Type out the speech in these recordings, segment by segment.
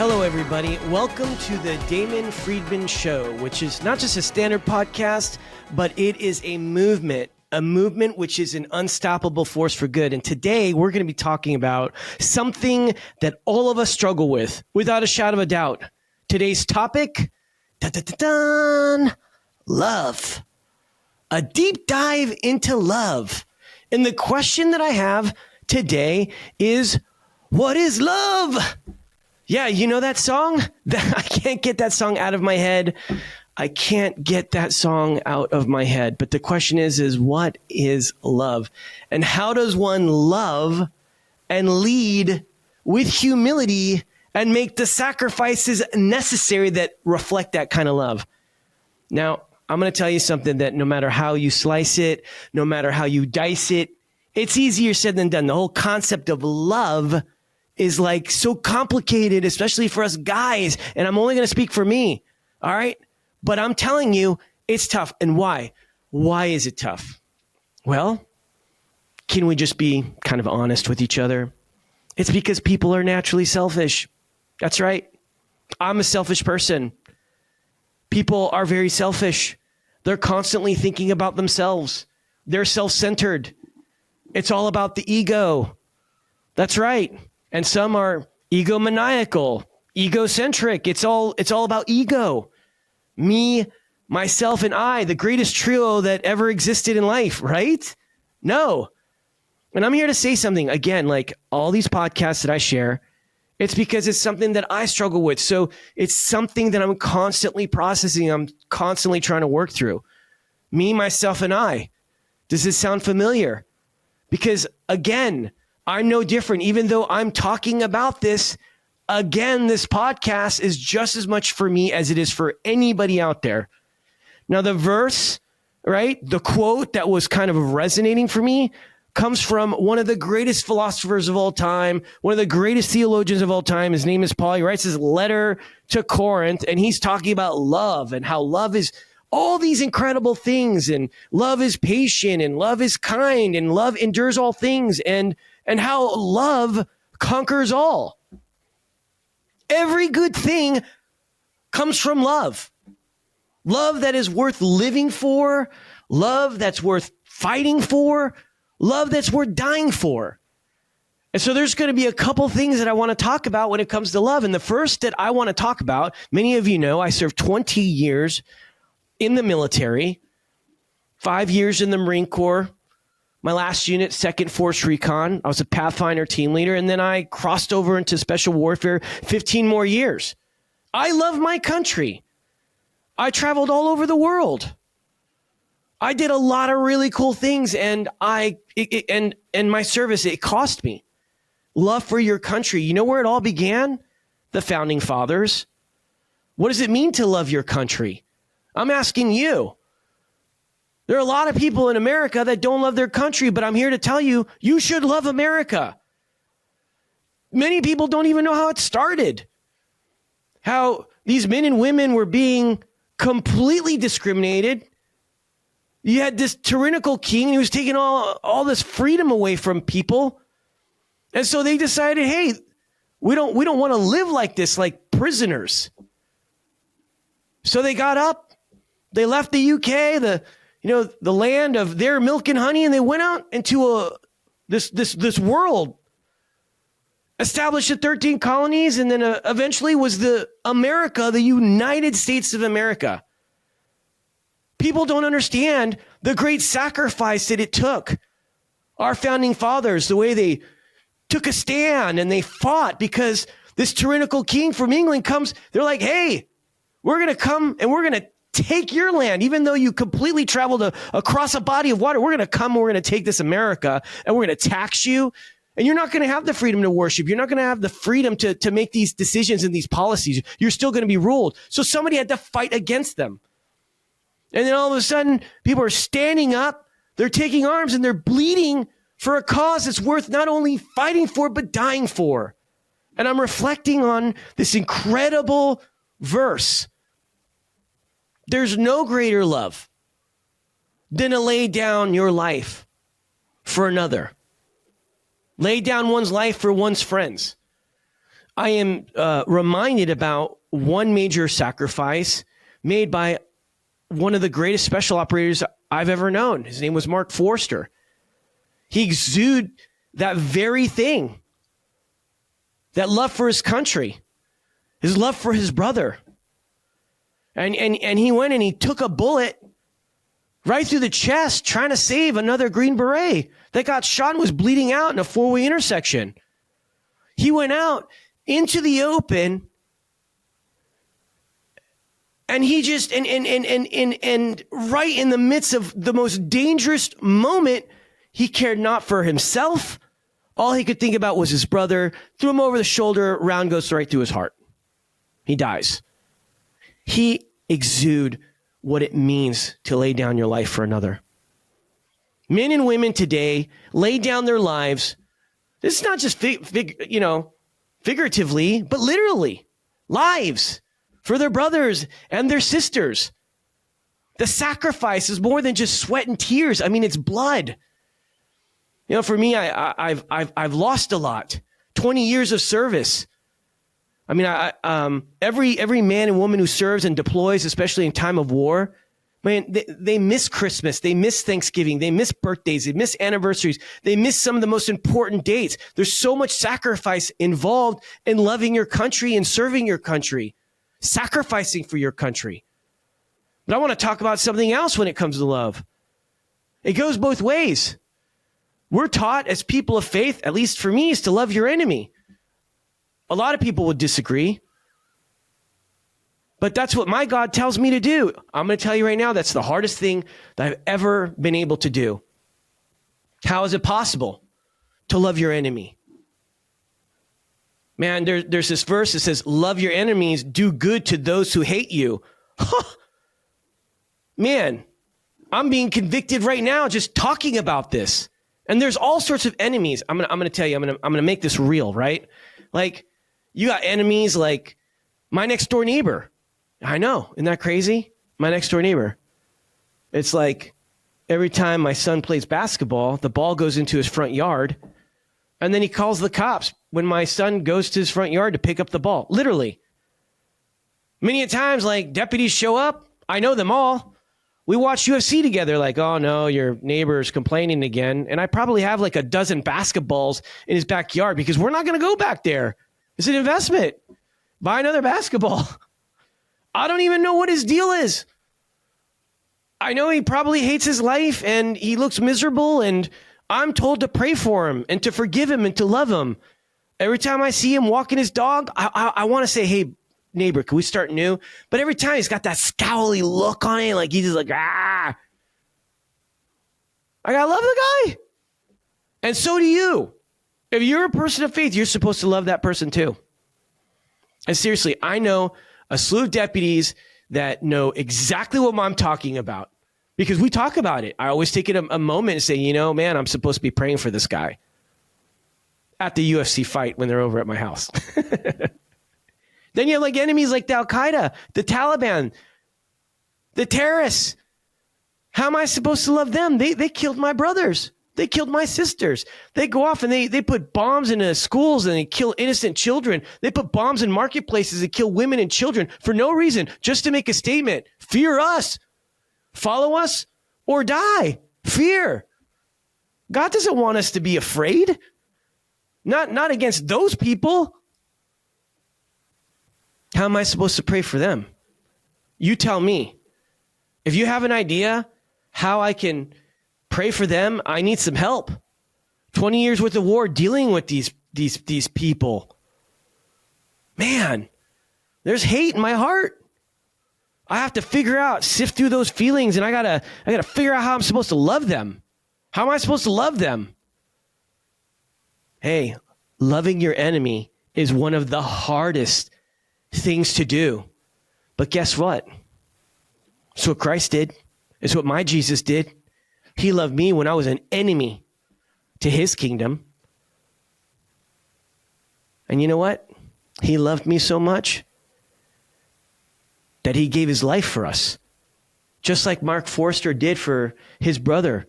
Hello, everybody. Welcome to the Damon Friedman Show, which is not just a standard podcast, but it is a movement which is an unstoppable force for good. And today we're going to be talking about something that all of us struggle with, without a shadow of a doubt. Today's topic, love. A deep dive into love. And the question that I have today is, what is love? Yeah, you know that song? I can't get that song out of my head. But the question is what is love? And how does one love and lead with humility and make the sacrifices necessary that reflect that kind of love? Now, I'm going to tell you something that no matter how you slice it, no matter how you dice it, it's easier said than done. The whole concept of love is like so complicated, especially for us guys. And I'm only going to speak for me. All right. But I'm telling you, it's tough. And why? Why is it tough? Well, can we just be kind of honest with each other? It's because people are naturally selfish. That's right. I'm a selfish person. People are very selfish. They're constantly thinking about themselves. They're self-centered. It's all about the ego. That's right. And some are egomaniacal, egocentric. It's all about ego. Me, myself, and I, the greatest trio that ever existed in life, right? No. And I'm here to say something. Again, like all these podcasts that I share, it's because it's something that I struggle with. So it's something that I'm constantly processing. I'm constantly trying to work through. Me, myself, and I. Does this sound familiar? Because again, I'm no different. Even though I'm talking about this, again, this podcast is just as much for me as it is for anybody out there. Now, the verse, right, the quote that was kind of resonating for me comes from one of the greatest philosophers of all time, one of the greatest theologians of all time. His name is Paul. He writes his letter to Corinth, and he's talking about love and how love is all these incredible things, and love is patient, and love is kind, and love endures all things, and how love conquers all. Every good thing comes from love. Love that is worth living for, love that's worth fighting for, love that's worth dying for. And so there's going to be a couple things that I want to talk about when it comes to love. And the first that I want to talk about, many of you know, I served 20 years in the military, 5 years in the Marine Corps. My last unit, 2nd Force Recon, I was a Pathfinder team leader, and then I crossed over into special warfare 15 more years. I love my country. I traveled all over the world. I did a lot of really cool things, and my service, it cost me. Love for your country. You know where it all began? The Founding Fathers. What does it mean to love your country? I'm asking you. There are a lot of people in America that don't love their country, but I'm here to tell you, you should love America. Many people don't even know how it started. How these men and women were being completely discriminated. You had this tyrannical king, and he was taking all this freedom away from people. And so they decided, hey, we don't want to live like this, like prisoners. So they got up, they left the UK, the land of their milk and honey, and they went out into this world, established the 13 colonies, and then eventually was the United States of America. People don't understand the great sacrifice that it took. Our founding fathers, the way they took a stand and they fought because this tyrannical king from England comes, they're like, hey, we're going to come and we're going to take your land, even though you completely traveled across a body of water. We're going to come, we're going to take this America, and we're going to tax you. And you're not going to have the freedom to worship. You're not going to have the freedom to make these decisions and these policies. You're still going to be ruled. So somebody had to fight against them. And then all of a sudden, people are standing up, they're taking arms, and they're bleeding for a cause that's worth not only fighting for, but dying for. And I'm reflecting on this incredible verse. There's no greater love than to lay down your life for another. Lay down one's life for one's friends. I am reminded about one major sacrifice made by one of the greatest special operators I've ever known. His name was Mark Forster. He exuded that very thing, that love for his country, his love for his brother. And he went and he took a bullet right through the chest trying to save another Green Beret that got shot and was bleeding out in a four-way intersection. He went out into the open and he just, and right in the midst of the most dangerous moment, he cared not for himself. All he could think about was his brother, threw him over the shoulder, round goes right through his heart. He dies. He exudes what it means to lay down your life for another. Men and women today lay down their lives. This is not just figuratively, but literally, lives for their brothers and their sisters. The sacrifice is more than just sweat and tears. I mean, it's blood. You know, for me, I've lost a lot. 20 years of service. I mean, every man and woman who serves and deploys, especially in time of war, man, they miss Christmas, they miss Thanksgiving, they miss birthdays, they miss anniversaries, they miss some of the most important dates. There's so much sacrifice involved in loving your country and serving your country, sacrificing for your country. But I want to talk about something else when it comes to love. It goes both ways. We're taught as people of faith, at least for me, is to love your enemy. A lot of people would disagree, but that's what my God tells me to do. I'm going to tell you right now, that's the hardest thing that I've ever been able to do. How is it possible to love your enemy? Man, there's this verse that says, love your enemies, do good to those who hate you. Man, I'm being convicted right now just talking about this. And there's all sorts of enemies. I'm gonna tell you, I'm gonna make this real, right? Like, you got enemies like my next door neighbor. I know, isn't that crazy? My next door neighbor. It's like every time my son plays basketball, the ball goes into his front yard, and then he calls the cops when my son goes to his front yard to pick up the ball. Literally. Many a times, like, deputies show up. I know them all. We watch UFC together, like, oh no, your neighbor's complaining again. And I probably have like a dozen basketballs in his backyard because we're not going to go back there. It's an investment. Buy another basketball. I don't even know what his deal is. I know he probably hates his life and he looks miserable, and I'm told to pray for him and to forgive him and to love him. Every time I see him walking his dog, I want to say, hey, neighbor, can we start new? But every time he's got that scowly look on it, like he's just like, ah. I gotta love the guy. And so do you. If you're a person of faith, you're supposed to love that person too. And seriously, I know a slew of deputies that know exactly what I'm talking about because we talk about it. I always take it a moment and say, you know, man, I'm supposed to be praying for this guy at the UFC fight when they're over at my house. Then you have like enemies like the Al-Qaeda, the Taliban, the terrorists. How am I supposed to love them? They killed my brothers. They killed my sisters. They go off and they put bombs into schools and they kill innocent children. They put bombs in marketplaces and kill women and children for no reason, just to make a statement. Fear us, follow us, or die. Fear. God doesn't want us to be afraid. Not against those people. How am I supposed to pray for them? You tell me. If you have an idea how I can pray for them, I need some help. 20 years worth of war dealing with these people. Man, there's hate in my heart. I have to figure out, sift through those feelings, and I gotta figure out how I'm supposed to love them. How am I supposed to love them? Hey, loving your enemy is one of the hardest things to do. But guess what? It's what Christ did. It's what my Jesus did. He loved me when I was an enemy to his kingdom. And you know what? He loved me so much that he gave his life for us. Just like Mark Forster did for his brother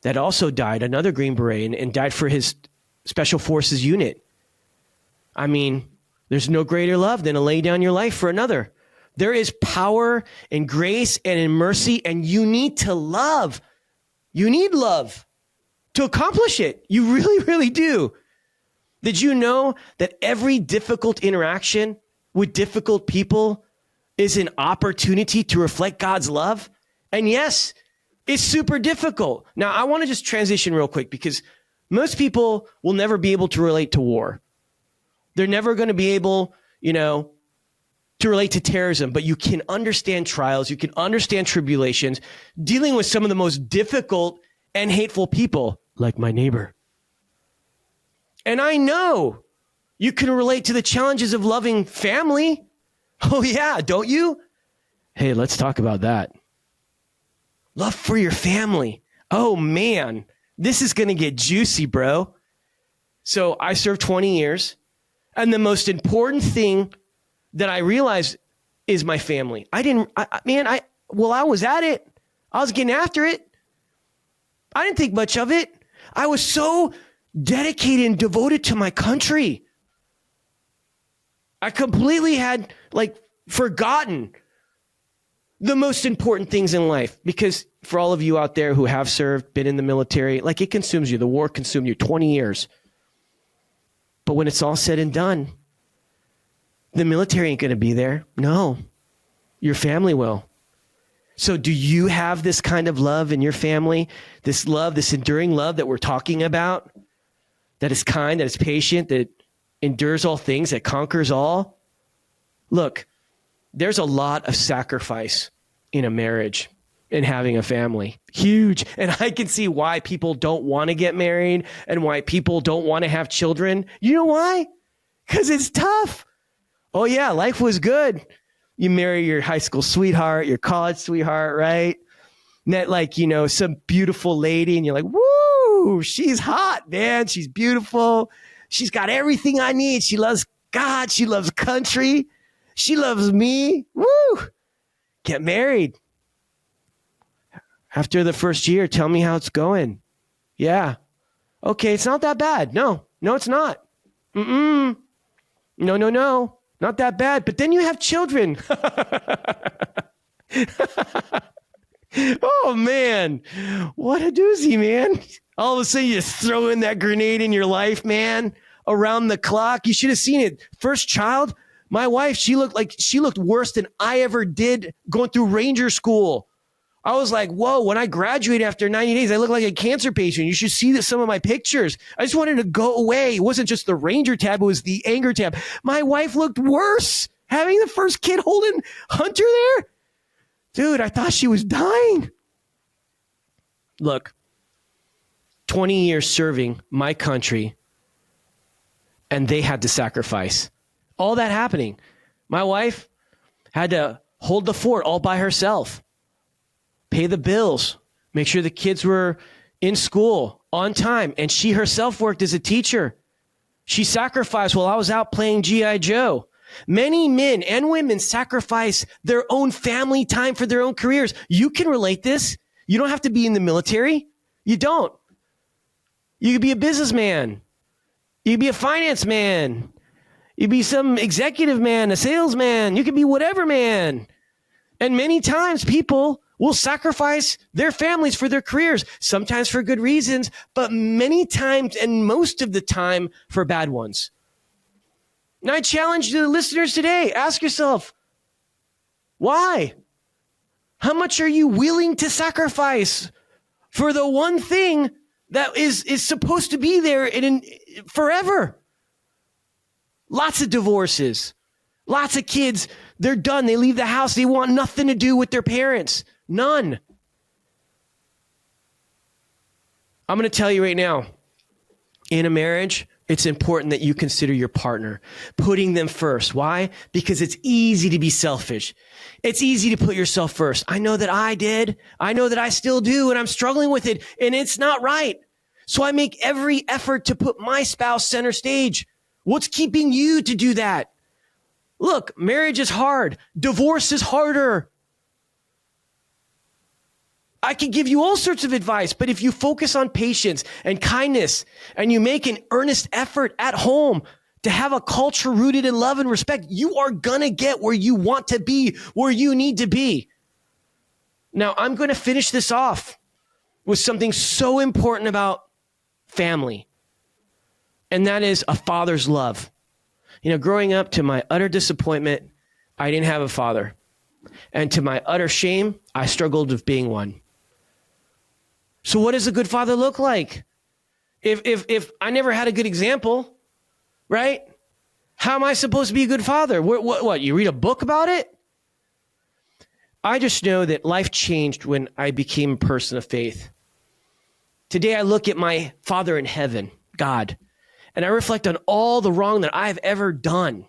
that also died, another Green Beret, and died for his Special Forces unit. I mean, There's no greater love than to lay down your life for another. There is power in grace and in mercy, and you need to love. You need love to accomplish it. You really, really do. Did you know that every difficult interaction with difficult people is an opportunity to reflect God's love? And yes, it's super difficult. Now, I want to just transition real quick because most people will never be able to relate to war. They're never going to be able, to relate to terrorism, but you can understand trials. You can understand tribulations, dealing with some of the most difficult and hateful people, like my neighbor. And I know you can relate to the challenges of loving family. Oh yeah, don't you? Hey, let's talk about that. Love for your family. Oh man, this is going to get juicy, bro. So I served 20 years, and the most important thing that I realized is my family. I was at it. I was getting after it. I didn't think much of it. I was so dedicated and devoted to my country. I completely had forgotten the most important things in life, because for all of you out there who have served, been in the military, it consumes you. The war consumed you 20 years. But when it's all said and done, the military ain't going to be there. No, your family will. So do you have this kind of love in your family? This love, this enduring love that we're talking about, that is kind, that is patient, that endures all things, that conquers all? Look, there's a lot of sacrifice in a marriage and having a family. Huge. And I can see why people don't want to get married and why people don't want to have children. You know why? Because it's tough. Oh yeah, life was good. You marry your high school sweetheart, your college sweetheart, right? Met some beautiful lady, and you're like, woo, she's hot, man. She's beautiful. She's got everything I need. She loves God. She loves country. She loves me. Woo! Get married. After the first year, tell me how it's going. Yeah. Okay, it's not that bad. No, it's not. No. Not that bad. But then you have children. Oh, man. What a doozy, man. All of a sudden, you just throw in that grenade in your life, man. Around the clock. You should have seen it. First child, my wife, she looked worse than I ever did going through Ranger school. I was like, whoa, when I graduated after 90 days, I look like a cancer patient. You should see some of my pictures. I just wanted to go away. It wasn't just the Ranger tab. It was the anger tab. My wife looked worse having the first kid holding Hunter there. Dude, I thought she was dying. Look, 20 years serving my country, and they had to sacrifice. All that happening. My wife had to hold the fort all by herself. Pay the bills, make sure the kids were in school on time. And she herself worked as a teacher. She sacrificed while I was out playing G.I. Joe. Many men and women sacrifice their own family time for their own careers. You can relate this. You don't have to be in the military. You don't. You could be a businessman. You could be a finance man. You could be some executive man, a salesman. You could be whatever man. And many times people will sacrifice their families for their careers, sometimes for good reasons, but many times and most of the time for bad ones. And I challenge the listeners today, ask yourself, why? How much are you willing to sacrifice for the one thing that is supposed to be there forever? Lots of divorces, lots of kids, they're done. They leave the house. They want nothing to do with their parents. None. I'm going to tell you right now, in a marriage, it's important that you consider your partner, putting them first. Why? Because it's easy to be selfish. It's easy to put yourself first. I know that I did. I know that I still do, and I'm struggling with it, and it's not right. So I make every effort to put my spouse center stage. What's keeping you to do that? Look, marriage is hard. Divorce is harder. I can give you all sorts of advice, but if you focus on patience and kindness and you make an earnest effort at home to have a culture rooted in love and respect, you are going to get where you want to be, where you need to be. Now, I'm going to finish this off with something so important about family, and that is a father's love. Growing up, to my utter disappointment, I didn't have a father. And to my utter shame, I struggled with being one. So what does a good father look like? If I never had a good example, right? How am I supposed to be a good father? What? You read a book about it? I just know that life changed when I became a person of faith. Today, I look at my Father in heaven, God, and I reflect on all the wrong that I've ever done.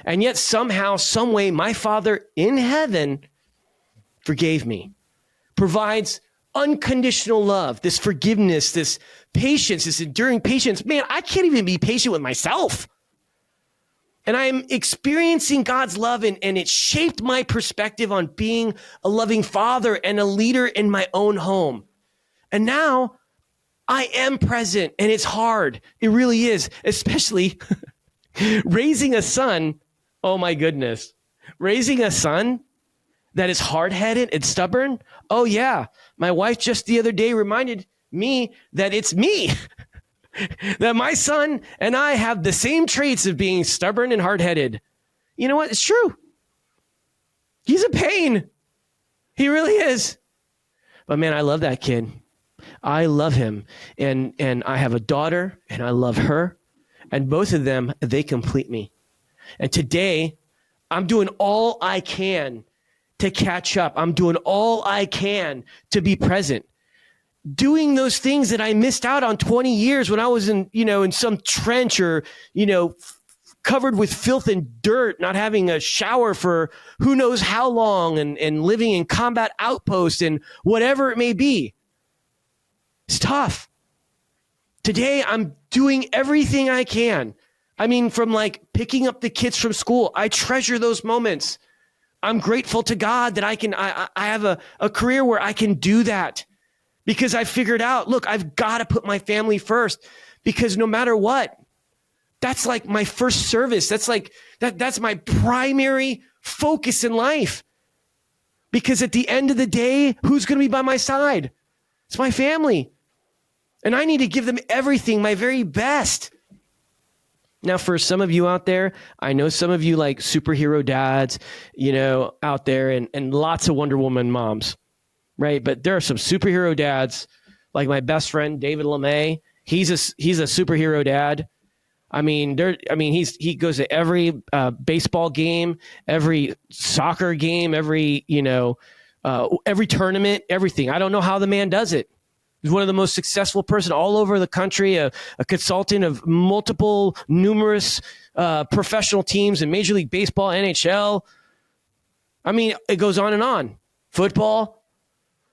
And yet somehow, some way, my Father in heaven forgave me, provides unconditional love, this forgiveness, this patience, this enduring patience. Man, I can't even be patient with myself. And I'm experiencing God's love, and it shaped my perspective on being a loving father and a leader in my own home. And now I am present, and it's hard. It really is, especially raising a son. Oh my goodness. Raising a son that is hard-headed and stubborn. Oh yeah. My wife just the other day reminded me that it's me. That my son and I have the same traits of being stubborn and hard-headed. You know what? It's true. He's a pain. He really is. But man, I love that kid. I love him. And I have a daughter, and I love her. And both of them, they complete me. And today, I'm doing all I can to catch up. I'm doing all I can to be present. Doing those things that I missed out on 20 years when I was in some trench or, covered with filth and dirt, not having a shower for who knows how long, and living in combat outposts and whatever it may be. It's tough. Today, I'm doing everything I can. I mean, from like picking up the kids from school, I treasure those moments. I'm grateful to God that I have a career where I can do that. Because I figured out, look, I've got to put my family first, because no matter what, that's like my first service. That's like, that's my primary focus in life. Because at the end of the day, who's going to be by my side? It's my family. And I need to give them everything, my very best. Now, for some of you out there, I know some of you like superhero dads, out there, and lots of Wonder Woman moms. Right. But there are some superhero dads, like my best friend, David LeMay. He's a superhero dad. I mean, he goes to every baseball game, every soccer game, every tournament, everything. I don't know how the man does it. He's one of the most successful person all over the country, a consultant of numerous professional teams in Major League Baseball, NHL. I mean, it goes on and on. Football.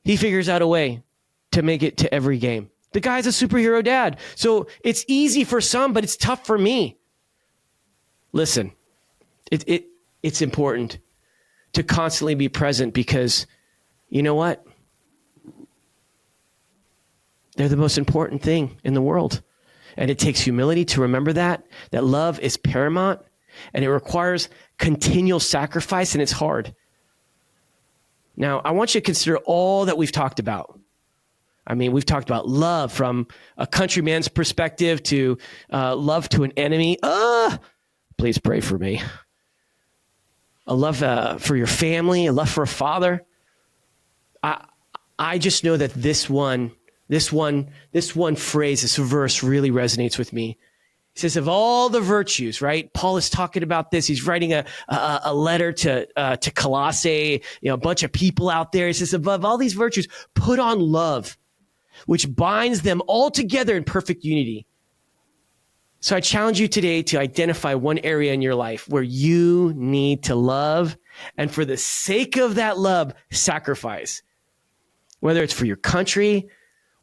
He figures out a way to make it to every game. The guy's a superhero dad. So it's easy for some, but it's tough for me. Listen, it's important to constantly be present, because you know what? They're the most important thing in the world. And it takes humility to remember that love is paramount, and it requires continual sacrifice, and it's hard. Now, I want you to consider all that we've talked about. I mean, we've talked about love from a countryman's perspective to love to an enemy. Please pray for me. A love for your family, a love for a father. I just know that this one phrase, this verse really resonates with me. He says, of all the virtues, right? Paul is talking about this. He's writing a letter to Colossae, a bunch of people out there. He says, above all these virtues, put on love, which binds them all together in perfect unity. So I challenge you today to identify one area in your life where you need to love, and for the sake of that love, sacrifice. Whether it's for your country,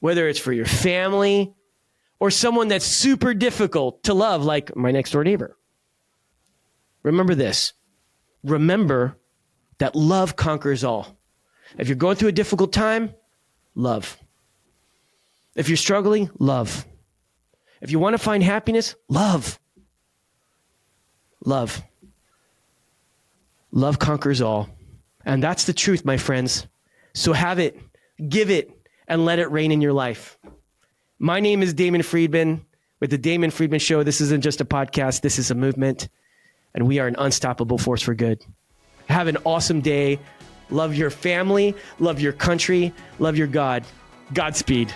whether it's for your family, or someone that's super difficult to love, like my next door neighbor. Remember this. Remember that love conquers all. If you're going through a difficult time, love. If you're struggling, love. If you want to find happiness, love. Love. Love conquers all. And that's the truth, my friends. So have it, give it, and let it reign in your life. My name is Damon Friedman with the Damon Friedman Show. This isn't just a podcast. This is a movement. And we are an unstoppable force for good. Have an awesome day. Love your family. Love your country. Love your God. Godspeed.